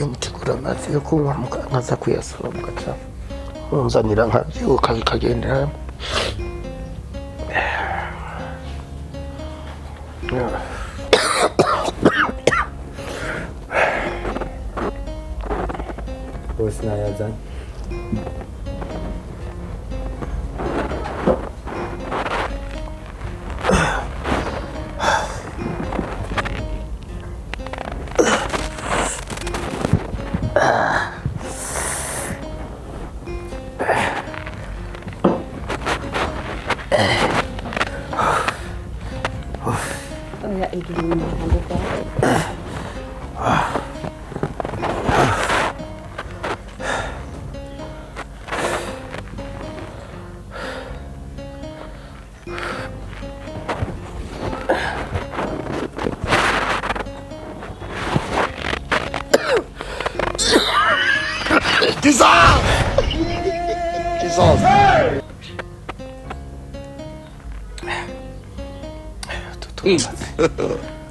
mugiye mutegura amazi yo kunywa nkaza kuyasura mugaca munzanira nkabyuka bikagendera bose nayazanye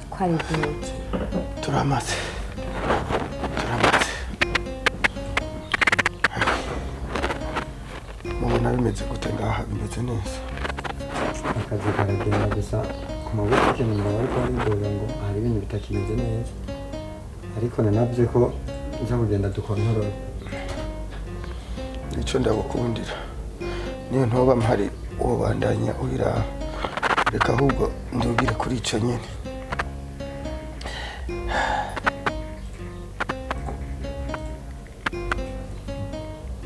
Quali minuti? Turamaze. Mubona bimeze gute ngaha bimeze neza. akazi karagenda gusa ku maboko cyane mu bari kwari ngoga ngo hari ibintu bitakimeze neza ariko nanavye ko nza kugenda dukontorora Nico ndagukundira niyo ntoba mpari uwo bandanya urira reka ahubwo ndubwire kuri ico nyene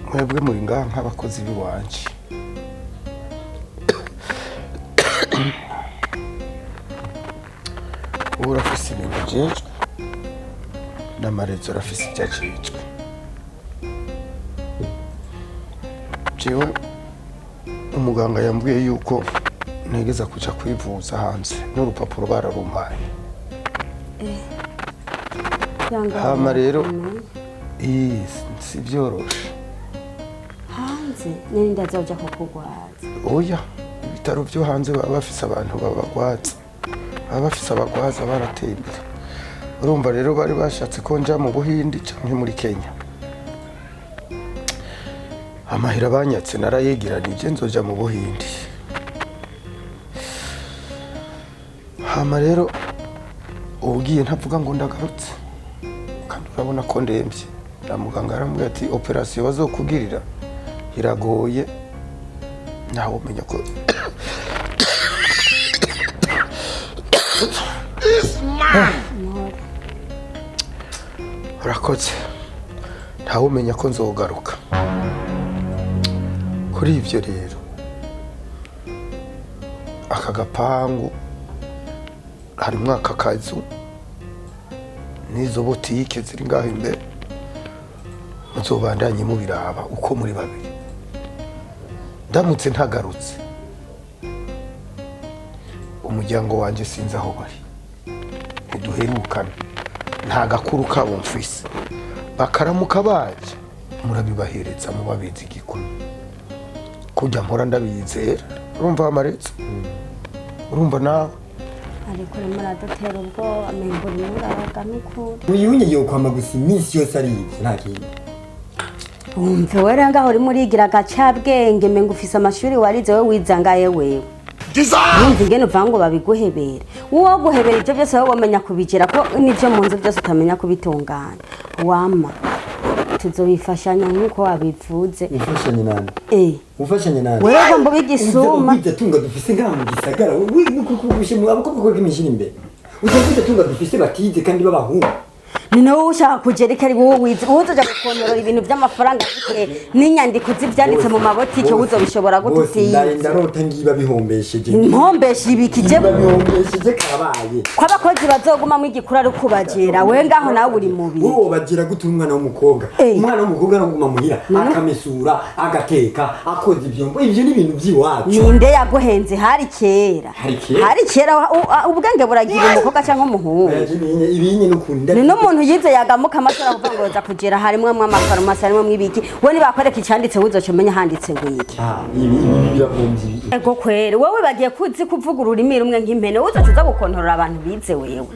mwebwe muri ngaha nk'abakozi b'iwanje urafise ibintu byinshi na Marezo urafise ibyo ajejwe jewe umuganga yambwiye yuko ntegeza kuja kwivuza hanze n'urupapuro bararumpaye hama rero si byoroshe hanze nini ndazoja kukugwaza oya ibitaro byo hanze baba bafise abantu babagwaza baba bafise abagwaza barateye imbere urumva rero bari bashatse ko nja mu Buhindi canke muri Kenya amahera banyatse narayegeranije nzoja mu Buhindi hama rero ugiye ntavuga ngo ndagarutse kandi urabona ko ndemvye na muganga arambwira ati operation bazokugirira iragoye naho umenya ko urakoze ntawe umenya ko nzogaruka kuri ivyo rero aka gapangu hari mwaka kazu nizo botike ziri ngaho imbere muzobandanye mubiraba uko muri babiri ndamutse ntagarutse umuryango wanje sinzi aho bari ntiduherukana nta gakuru kabo mfise bakaramuka baje murabibahereza mubabizi igikuru kujya mpora ndabizera urumva Marezo urumva nawe ariko muradutera ubwoba amengo nimuraga n'ukuri uyunye yokwama gusa iminsi yose ari ibyo nta kintu umve wera ngaho uri murigira agacabwenge mengo ufise amashuri warize we wizangaye wewe Numva ingene uvuga ngo babiguhebere uwo guhebera ibyo byose wowe wamenya kubigera ko n'ibyo mu nzu byose utamenya kubitunganya wama tuzobifashanya nk'uko wabivuze ufashanye nani ufashanye nani wewe ngo bigisuma tunga dufise ngaha mu gisagara we kugushe mu abakobwa ko imishini imbere utakwita tunga dufise batize kandi babahungu none wowe ushaka kujereka ari wowe wize uzoja gukontorora ibintu by'amafaranga bite n'inyandiko zivyanditse mu mabotike uzobishobora gututiza ndarota ngiba bihombesheje nkombeshe ibikije bihombesheje karabaye ko abakozi bazoguma mu igikura ari kubagera we ngaho nawe uri mubi wowe bagira gute umwana w'umukobwa umwana w'umukobwa araguma muhira akamesura agateka akoza ivyombo ivyo ni ibintu by'iwacu ninde yaguhenze hari kera hari kera ubwenge buragira umukobwa cyangwa umuhungu ibinye n'ukunda umuntu yize yagamuka amatora kuvuga ngo za kugera harimo amafarumasi harimo mwibiki we nibakwereka icyanditse uzoca umenya handitse ngo iki ibi biravumbye ego kwere wowe bagiye kuzi kuvuga ururimi rumwe nk'impene uzoca uza gukontorora abantu bize wewe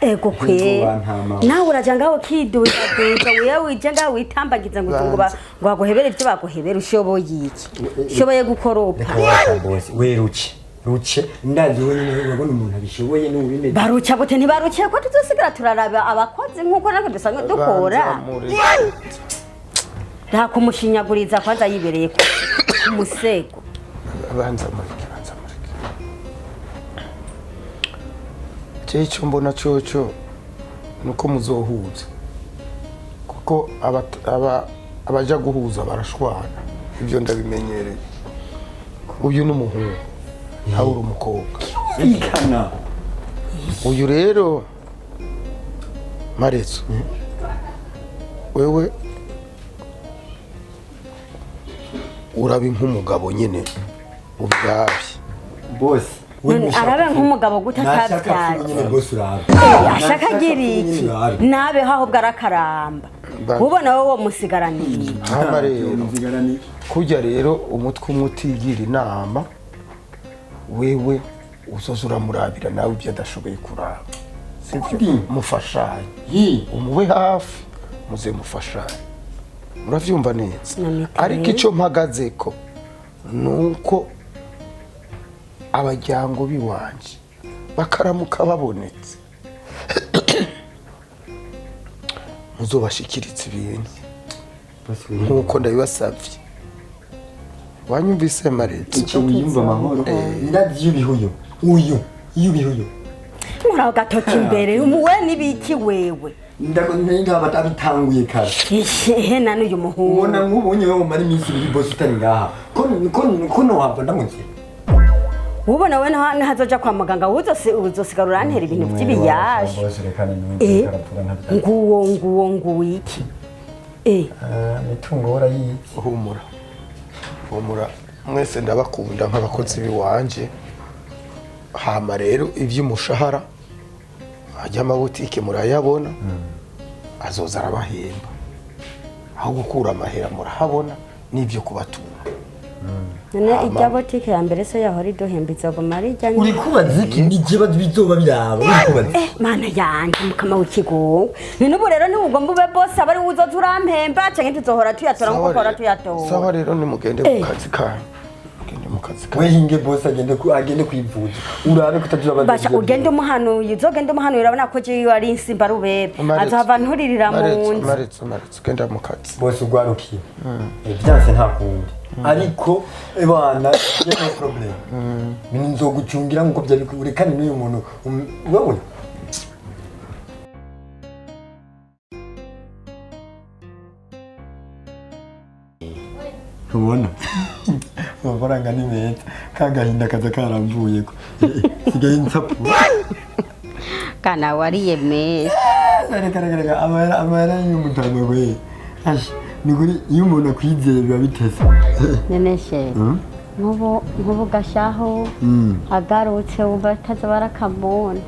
ego kwere nawe uraja ngaho kiduza wewe wije ngaho witambagiza ngo baguhebere ibyo baguhebera ushoboye iki ushoboye gukoropa ruce ndazi wenyine urabona umuntu abishoboye n'ubine baruca gute ntibaruciye ko tuzosigara turaraba abakozi nk'uko natwe dusanzwe dukora nta kumushinyaguriza kwanza yibereye ku musego banza mureke icyo mbona cyoco nuko muzohuza kuko abaja guhuza barashwana ibyo ndabimenyereye uyu n'umuhungu nawe uri umukobwa ikana uyu rero Marezo wewe urabi nk'umugabo nyine ubyabye boss arabe nk'umugabo gutatabyara ashaka agira iki nabe haho bwarakaramba ubona wowe musigaraniye hama rero kujya rero umutwe umwe utigira inama wewe uzoza uramurabira nawe ibyo adashoboye kuraba sivyo mufashanye umube hafi muze mufashanye muravyumva neza ariko icyo mpagazeko nuko abajyango biwanje bakaramuka babonetse muzobashikiritse ibintu nkuko ndabibasavye wanyumvise Marezo icyo wiyumva amahoro ndavyo bihuyo uyu yubihuyo muraho gatoki imbere umuwe nibiki wewe ndabona batabitanguye kare he nanu uyu muhungu ubona nk'ubonye wewe mari minsi biri boss utari ngaha ko no hava ndamutse ubona we ntazoja kwa muganga uzosigara urantera ibintu by'ibiyaje nguwo iki mitungo urayizi humura mwese ndabakunda nk'abakozi biwanje hama rero ivy'umushahara ajya amabutike murayabona azoza arabahemba aho gukura amahera murahabona n'ibyo kubatura none ijya butike ya mbere se yahora iduhembiza ngo mari ijya uri kubaza iki n'igihe bizoba biraba uri kubaza mana yanjye mukama w'ikigo ni n'ubu rero ntugomba ube boss abari uzoza urampemba cyangwa tuzohora tuyatora nk'uko uhora tuyatora sawa rero nimugende mu kazi kanyu we hinge boss agende kwivuza urabe kutatura basha ugende umuhanuye uzogende umuhanuye urabona ko je ari insimba rubebe azava nturirira mu nzu Marezo genda mu kazi boss ugwarukiye byanse nta kundi ariko ebana no problem mini nzogucungira nkuko byari kurekane n'uyu muntu urabona ubona amafaranga ni meza kagahinda kaza karamvuye ko sigaye nsapu kana wariye meza reka amara y'umutano we ni kuri iyo umuntu akwizeye biba biteze nemeshe nk'ubu gashaho agarutse wumva ataza barakamubona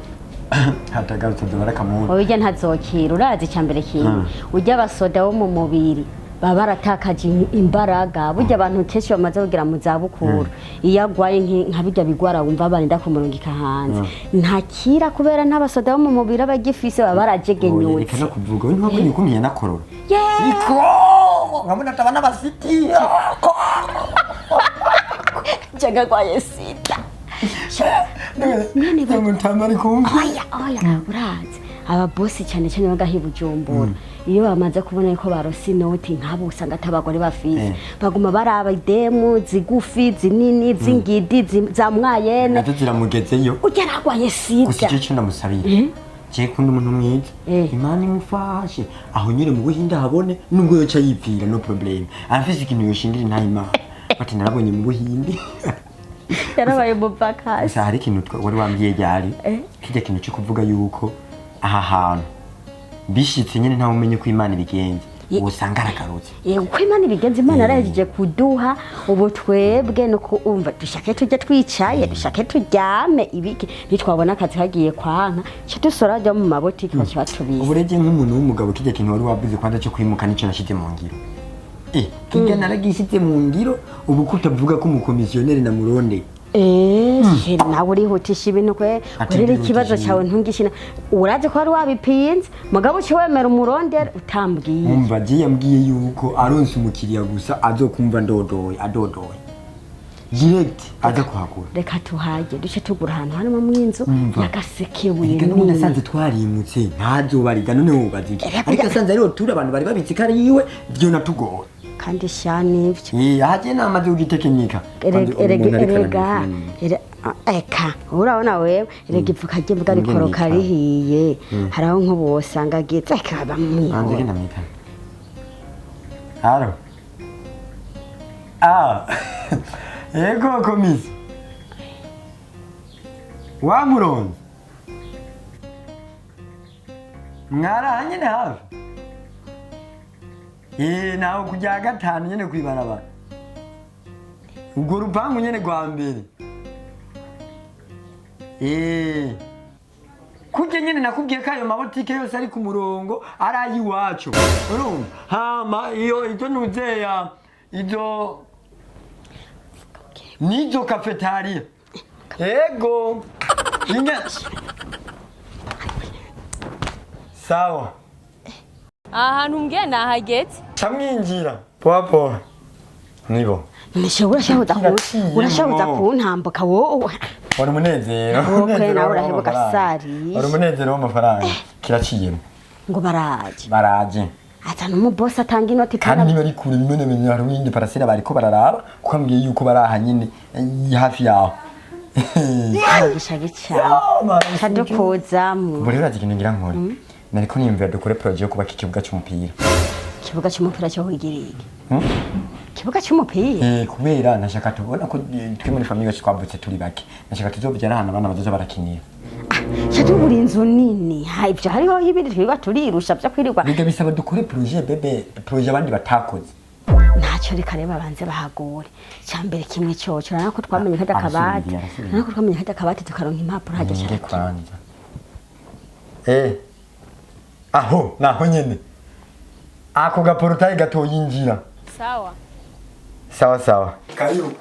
hatagarutse barakamubona ujya ntazokira urazi icyambere kintu ujya abasoda bo mu mubiri baba baratakaje imbaraga burya abantu kenshi bamaze kugira mu zabukuru iyo agwaye nka bijya bigwara wumva barinda kumurungika hanze ntakira kubera n'abasoda bo mu mubiri abagifise baba barajegenyutse reka no kuvuga we ntabwo nikumiye nakorora niko nkamuna tabana basiti jaga kwaye sita nene bamutamari kumva oya urazi aba boss cyane cyane bagahibujumbura iyo bamaze kubona ko barosi inoti nkabo usanga atabagore bafise baguma baraba idemu zigufi zinini zingidi za mwayene nazo ziramugezeyo ugera agwaye sida gusa icyo ndamusabira je kundi umuntu mwiza imana imufashe aho nyire mu buhinde habone nubwo yoca yipfira no problem arafise ikintu yoshindira nta imana bati narabonye mu buhinde yarabaye mupaka gusa hari ikintu wari wambwiye ryari kijya kintu cyo kuvuga yuko aha hantu bishitse nyine ntawe umenye ko imana ibigenze usanga aragarutse uko imana ibigenza imana yarahejeje kuduha ubu twebwe no kumva dushake tujye twicaye dushake turyame ibiki nitwabona akazi kagiye kwanka cyo dusora ajya mu mabotiki batubize uburege nk'umuntu w'umugabo kijya kintu wari wavuze kwanda cyo kwimuka n'icyo nashize mu ngiro kijya naragishyize mu ngiro ubu kutavuga ko umukomisiyoneri na muronde nawe urihutisha ibintu kwe urira ikibazo cyawe ntungishina uraje ko wari wabipinze mugabo uci wemera umurondera utambwiye umva agiye yambwiye yuko aronse umukiriya gusa azokumva adodoye direct aza kuhakura reka tuhage duce tugura ahantu harimo mu inzu yagasekebuye nini nasanze twarimutse ntazobariga none wubazike ariko nasanze ariho tura abantu bari babitse kari yiwe byo natugoye kandi shani ivyo haje namaze ugitekinika eka urabona wewe erega ipfuka ry'imbwa rikoroka rihiye haraho nk'ubu wosanga agitse akaba mwiho haro ego komisi wamuronze mwarahanye ne hafi nawe kujya gatanu nyene kwibarabara ubwo rupangu nyene rwa mbere kujya nyene nakubwiye ko ayo mabotike yose ari ku murongo ari ayiwacu urumva hama izo nuzeya izo nizo kafetariya ego sawa ahantu mbwiye nahageze camwinjira poa nibo urashabuza kuntambuka wowe wari umunezero wari umunezero w'amafaranga kiraciyemo ngo baraje atana umubosi atanga inoti kandi niba ari kure imene hari uwindi parasera bariko bararaba kuko ambwiye yuko baraha nyine hafi yaho kadukozamwo ubu rero urazi ngira nkore nariko niyumvira dukore projet yo kubaka ikibuga c'umupira cyo kwigirira ikibuga c'umupira kubera nashaka tubona ko twe muri famille twabutse turi bake nashaka tuzobyara hana abana bazoza barakinira cyatubura inzu nini ivyo hariho ibindi twiga turirusha byo kwirirwa biga bisaba dukore projet projet abandi batakoze ntacyo reka reba banze bahagore cyambere kimwe cyoco nako twamenye nk'ada kabati tukaronka impapuro hajya cyane aho naho nyene ako gaportaye gato yinjira sawa karibu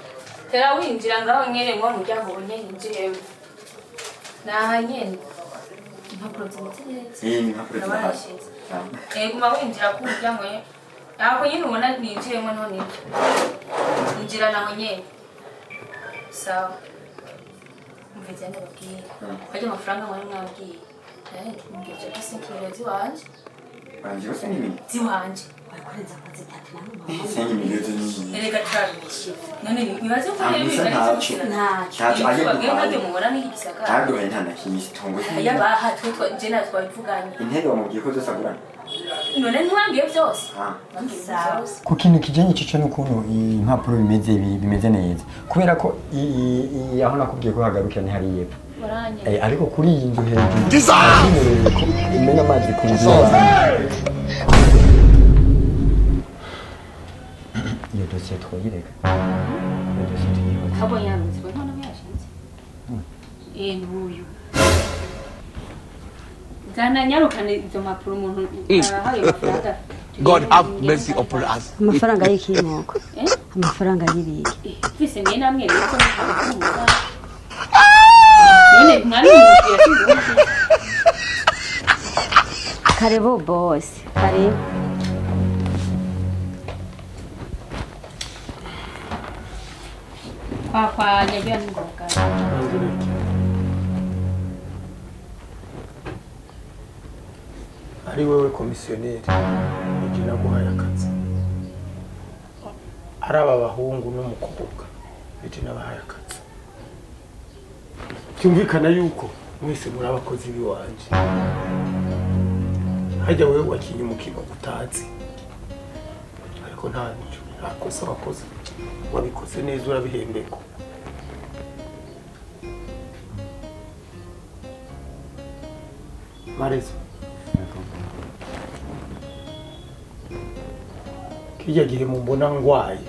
tera winjira ngaho nyene ngo muryango nyene injire na nyene impapuro z'imiteretse impapuro z'imiteretse guma winjira ku muryango ako nyene ubona ninjiremo none injira naho nyene sawa mvise ndababwira ajya amafaranga mwari mwabwiye ngeje gusinkira ziwanje banje bose n'ibindi ziwanje bakorenza akazi tatu sengi miliyoni nyinshi erega trabishi none nibaze ko rero ntacyo agende mubona n'iki gisaka kandi we ntana kimisi tongo aya baha twitwa je na twabivuganye intebe wamubwiye ko zosagurana none ntwambye byose ku kintu kijanye cyo n'ukuntu impapuro bimeze neza kubera ko aho nakubwiye ko hagarukira ni hari yepfo ariko kuri iyi nzu hejuru imena amazi ku nzu iyo dosiye twoyireka kabo yanze ko none yashinze nguyu gana nyarukane izo mpapuro umuntu arahaye amafaranga God have mercy upon us. amafaranga y'ikimoko amafaranga y'ibiki twese mwe namwe rero none mwari mubwira karibu boss karibu kwa nyabya ngoga ari wewe komisiyoneri ugira guhaye akazi ari aba bahungu n'umukobwa bije nabahaye akazi cyumvikana yuko mwese muri abakozi biwanje hajya wewe wakinye umukino utazi ariko nta nico nakosa abakozi wabikoze neza urabihembeko Marezo kijya gihe mumbona ngwaye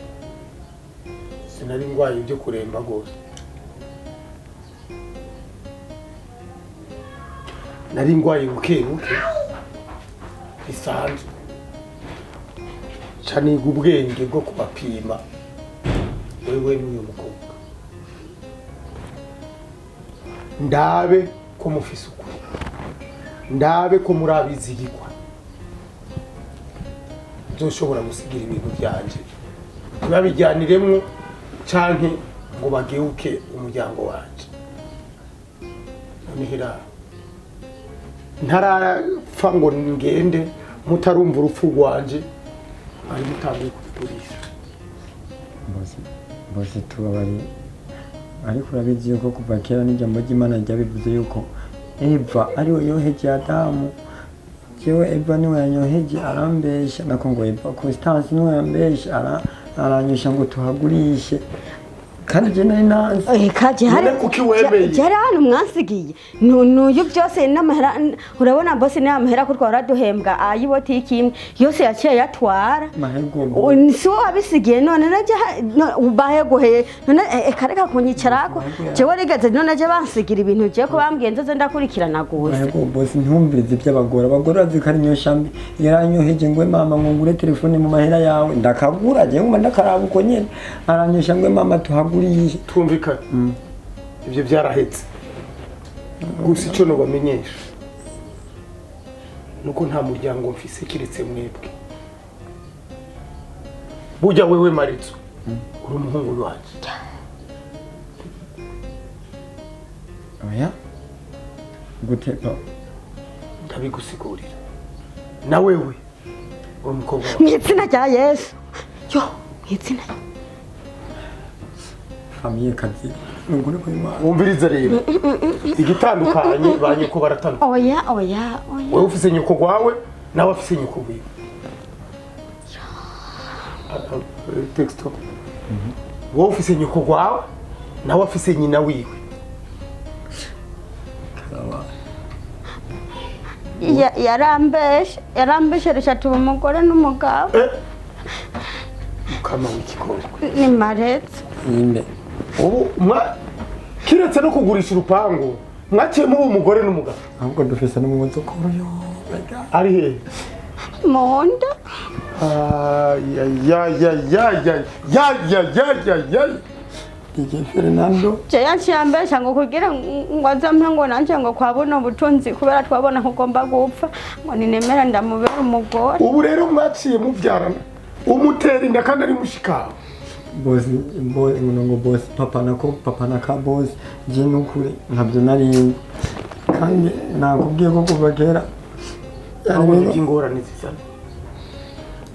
sinari ngwaye ibyo kuremba gose nari ngwaye buke bisanzwe caniga ubwenge bwo kubapima wewe n'uyu mukobwa ndabe ko mufise ukuri ndabe ko murabizigirwa nzoshobora gusigira ibintu byanje babijyaniremwo canke ngo bageuke umuryango wanje nihira ntarapfa ngo ngende mutarumva urupfu rwanje ari mutangiye kubipurisha bose tubabari ariko urabizi yuko kuva kera n'ijambo ry'Imana ryabivuze yuko Eva ariwe yoheje Adamu jewe Eva niwe yanyoheje arambesha nako ngo Eva costance niwe yambesha aranyusha ngo tuhagurishe kandi je nari nazi kaje hari kuki wemeye jara hano mwansigiye nuyu byose n'amahera urabona boss ni amahera ko twaraduhembwa ayibotiki imwe yose yaciye yatwara mahego so abisigiye none naje bahegohe none kareka kunyicarako jewe rigeze none naje bansigira ibintu je ko bambwiye nzoze ndakurikirana gose mahego boss ntumvirize by'abagora abagora zikari nyoshambi yaranyoheje ngwe mama ngure telefone mu mahera yawe ndakagura je nguma ndakaraba uko nyene aranyosha ngwe mama tuhagura tumvikana ibyo byarahetse gusa icyo no bamenyesha nuko nta muryango mfise kiretse mwebwe burya wewe Marezo uri umuhungu wanje oya guteka ndabigusigurira na wewe uri umukobwa mwitsina rya Yesu yo mwitsina famiye kazi ngure ko Imana wumviriza rero igitandukanye banyuko baratandukanye oya wewe ufise nyuko gwawe nawe afise nyuko wiwe texto wowe ufise nyuko gwawe nawe afise nyina wiwe yarambeshe rishatu umugore n'umugabo kama wikikoro ni Marezo inde ubu kiretse no kugurisha urupango mwaciye mu umugore n'umugabo ahubwo dufise n'umuzo ko yo ari he Monda DJ Fernando yaciambesha ngo kugira ngo azampe ngo nanje ngo kwabona ubutunzi kubera twabona kugomba gupfa ngo ninemera ndamubera umugore ubu rero mwaciye muvyarana umutera inda kandi ari mushikawe boss ngo boss papa naka boss je nukuri ntabyo nari kandi nakubwiye ko kuva kera yani ingorane zizana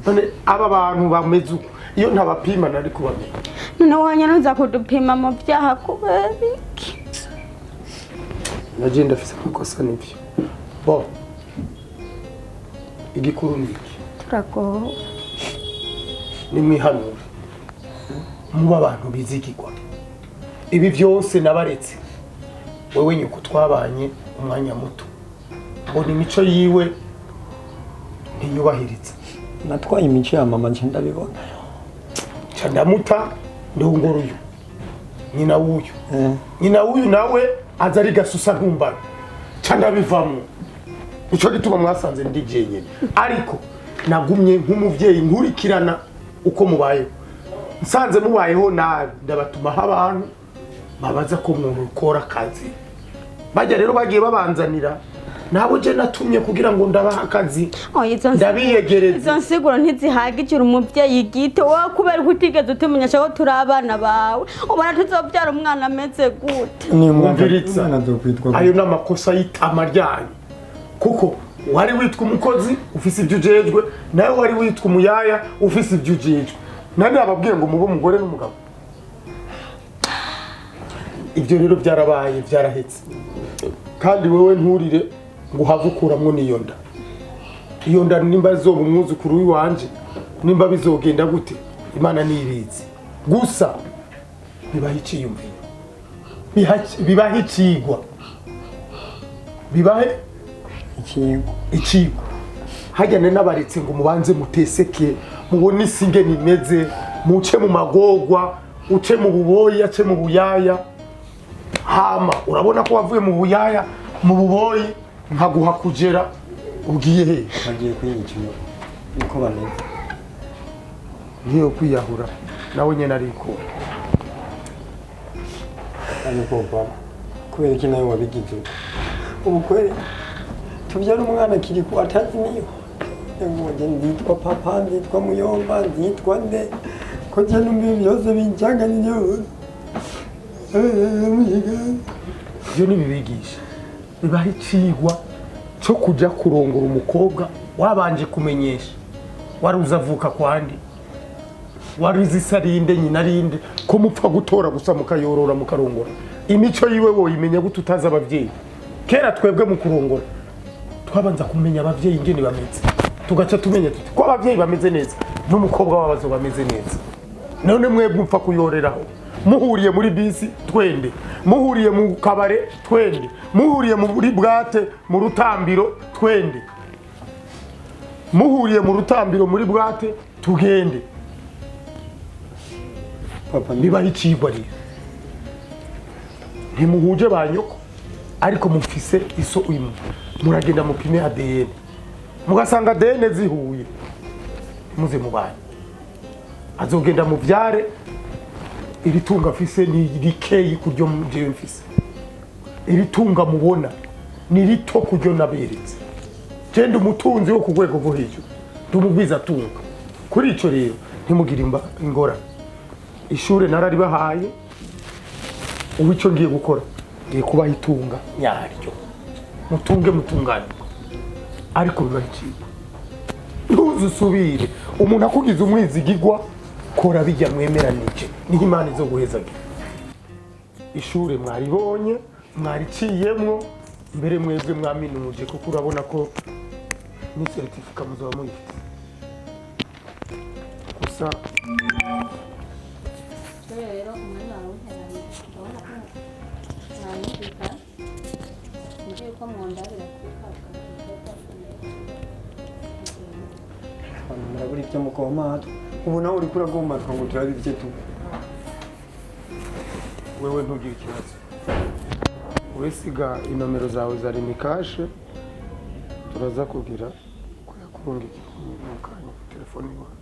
none aba bantu bameze uko iyo ntabapima nari kubamenya none wanyanuza kudupima mu byaha kubera iki naje ndafise amakosa n'ibyo bo igikuru niki turago nimwihanura muba abantu bizigirwa ibi byose nabaretse wewe nyuko twabanye umwanya muto mbona imico yiwe ntiyubahiriza natwaye imico ya mama nje ndabibona ndamuta ndongoro uyu nyina wuyu nawe aza ari gasusa ntumbana ndabivamo nico gituma mwasanze ndi jenyene ariko nagumye nk'umuvyeyi nkurikirana uko mubayeho nsanze mubayeho nabi ndabatuma abantu babaza ko umuntu ukora akazi bajya rero bagiye babanzanira nabo je natumye kugira ngo ndabaha akazi ndabiyegereza izo nsiguro ntizihagije umuvyeyi gito wa kubera kutigeze utumenyesha ko turi abana bawe ubona tuzobyara umwana ameze gute ni mwumviritsa ayo namakosa y'itama ryanyu kuko wari witwa umukozi ufise ibyo ujejwe nawe wari witwa umuyaya ufise ibyo ujejwe nani ababwiye ngo mube umugore n'umugabo ibyo rero byarabaye byarahetse kandi wewe nturire ngo havukuramwo iyo nda nimba zoba umwuzukuru w'iwanje nimba bizogenda gute Imana nibizi gusa bibaho iciyumviro bibaho icigwa bibahe icigwa hajyane n'abaretse ngo mubanze muteseke mubona isinge nimeze muce mu magogwa uce mu buboyi ace mu buyaya hama urabona ko wavuye mu buyaya mu buboyi nkaguha kugera ugiye he bagiye kwiyicira niko bameze ngiye kwiyahura nawe nyene ariko ariko baba kubera iki nawe wabigize ubu kwere tubyara umwana kiri ku atazimiyo ngo nditwa papa nditwa muyomba nditwa nde ko je numbi byose binjanga niyo iyo nibibigisha biba ari cigwa cyo kuja kurongora umukobwa wabanje kumenyesha wari uzavuka kwandi wari izisarinde nyina rinde ko mupfa gutora gusa mukayorora mukarongora imico yiwe woyimenya gute utazi abavyeyi kera twebwe mu kurongora twabanza kumenya abavyeyi ingene bameze tugaca tumenya tuti ko abavyeyi bameze neza n'umukobwa wabazo bameze neza none mwebwe mupfa kuyoreraho muhuriye muri bisi twende muhuriye mu kabare twende muhuriye muri bwate mu rutambiro twende muhuriye mu rutambiro muri bwate tugende papa bibaho icigwa rero ntimuhuje ba nyoko ariko mufise iso imwe muragenda mupime ADN mugasanga ADN zihuye muze mubanye azogenda muvyare iri tunga afise ni rikeyi kuryo jewe mfise iri tunga mubona ni rito kuryo naberetse genda umutunzi wo kugwego go hejuru dumugwiza tunga kuri ico rero ntimugire ingora ishure nararibahaye ubu icyo ngiye gukora ngiye kubaha itunga nyaryo mutunge mutungane ariko biba icigwa ntuzusubire umuntu akugize umwizigigwa kora bijya mwemeranije niho Imana izo guhezagira ishure mwaribonye mwariciyemwo mbere mwebwe mwaminuje kuko urabona ko ni certificate muzoba muyifite gusa rero umwana wawe nteranye urabona ko nanyumvika ngiye ko mu ndabira murabura ibyo mukomato ubu nawe uri kuragombatwa ngo turabe ibyo tu wewe ntugire ikibazo wesiga inomero zawe za limikashe turaza kugira kuyakurungika mu kanya telefone yawe